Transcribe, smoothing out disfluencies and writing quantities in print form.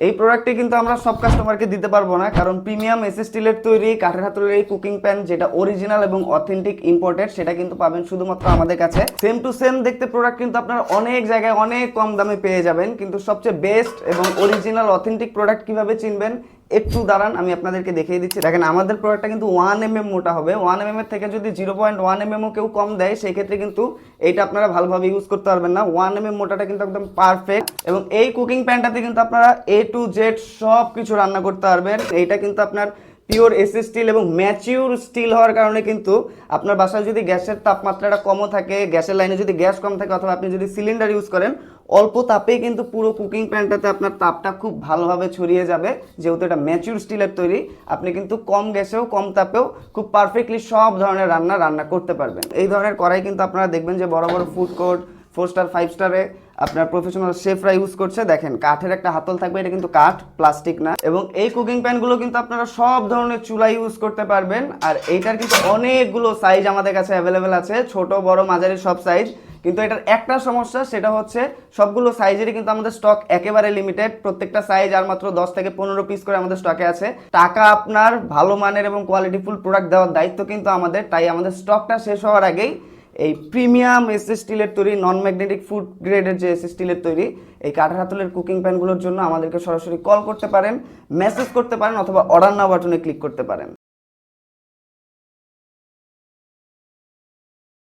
এই প্রোডাক্টটি কিন্তু আমরা সব কাস্টমারকে দিতে পারবো না, কারণ প্রিমিয়াম এসএস স্টিলের তৈরি কাঠের হাতুড়ির এই কুকিং প্যান যেটা অরিজিনাল এবং অথেন্টিক ইম্পোর্টেড, সেটা কিন্তু পাবেন শুধুমাত্র আমাদের কাছে। সেম টু সেম দেখতে প্রোডাক্ট কিন্তু আপনারা অনেক জায়গায় অনেক কম দামে পেয়ে যাবেন, কিন্তু সবচেয়ে বেস্ট এবং অরিজিনাল অথেন্টিক প্রোডাক্ট কিভাবে চিনবেন একটু দাঁড়ান, আমি আপনাদেরকে দেখিয়ে দিচ্ছি। দেখেন আমাদের প্রোডাক্টটা কিন্তু 1 mm মোটা হবে। 1 mm এর থেকে যদি 0.1 mm কেউ কম দেয় সেই ক্ষেত্রে কিন্তু এইটা আপনারা ভালোভাবে ইউজ করতে পারবেন না। 1 mm মোটাটা কিন্তু একদম পারফেক্ট। এবং এই কুকিং প্যানটাতে কিন্তু আপনারা A to Z সব কিছু রান্না করতে পারবেন। এইটা কিন্তু আপনার পিওর এসএস স্টিল এবং ম্যাচিউর স্টিল হওয়ার কারণে কিন্তু আপনার বাসায় যদি গ্যাসের তাপমাত্রাটা কমও থাকে, গ্যাসের লাইনে যদি গ্যাস কম থাকে, অথবা আপনি যদি সিলিন্ডার ইউজ করেন, অল্প তাপেই কিন্তু পুরো কুকিং প্যানটাতে আপনার তাপটা খুব ভালোভাবে ছড়িয়ে যাবে। যেহেতু এটা ম্যাচিউর স্টিলের তৈরি, আপনি কিন্তু কম গ্যাসেও কম তাপেও খুব পারফেক্টলি সব ধরনের রান্না করতে পারবেন। এই ধরনের কড়াই কিন্তু আপনারা দেখবেন যে বড় বড় ফুড কোর্ট, 4 স্টার 5 স্টারে আপনার প্রফেশনাল শেফরা ইউজ করছে। দেখেন কাঠের একটা হাতল থাকবে, এটা কিন্তু কাঠ, প্লাস্টিক না। এবং এই কুকিং প্যানগুলো কিন্তু আপনারা সব ধরনের চুলা ইউজ করতে পারবেন। আর এইটার কিন্তু অনেকগুলো সাইজ আমাদের কাছে অ্যাভেলেবেল আছে, ছোট বড় মাঝারি সব সাইজ। কিন্তু এটার একটা সমস্যা, সেটা হচ্ছে সবগুলো সাইজেরই কিন্তু আমাদের স্টক একেবারে লিমিটেড। প্রত্যেকটা সাইজ আর মাত্র 10 থেকে 15 পিস করে আমাদের স্টকে আছে। টাকা আপনার ভালো মানের এবং কোয়ালিটিফুল প্রোডাক্ট দেওয়ার দায়িত্ব কিন্তু আমাদের, তাই আমাদের স্টকটা শেষ হওয়ার আগেই এই প্রিমিয়াম এসএস স্টিলের তৈরি নন ম্যাগনেটিক ফুড গ্রেডের যে এসএস স্টিলের তৈরি এই কাঠের হাতলের কুকিং প্যানগুলোর জন্য আমাদেরকে সরাসরি কল করতে পারেন, মেসেজ করতে পারেন, অথবা অর্ডার নাও বাটনে ক্লিক করতে পারেন।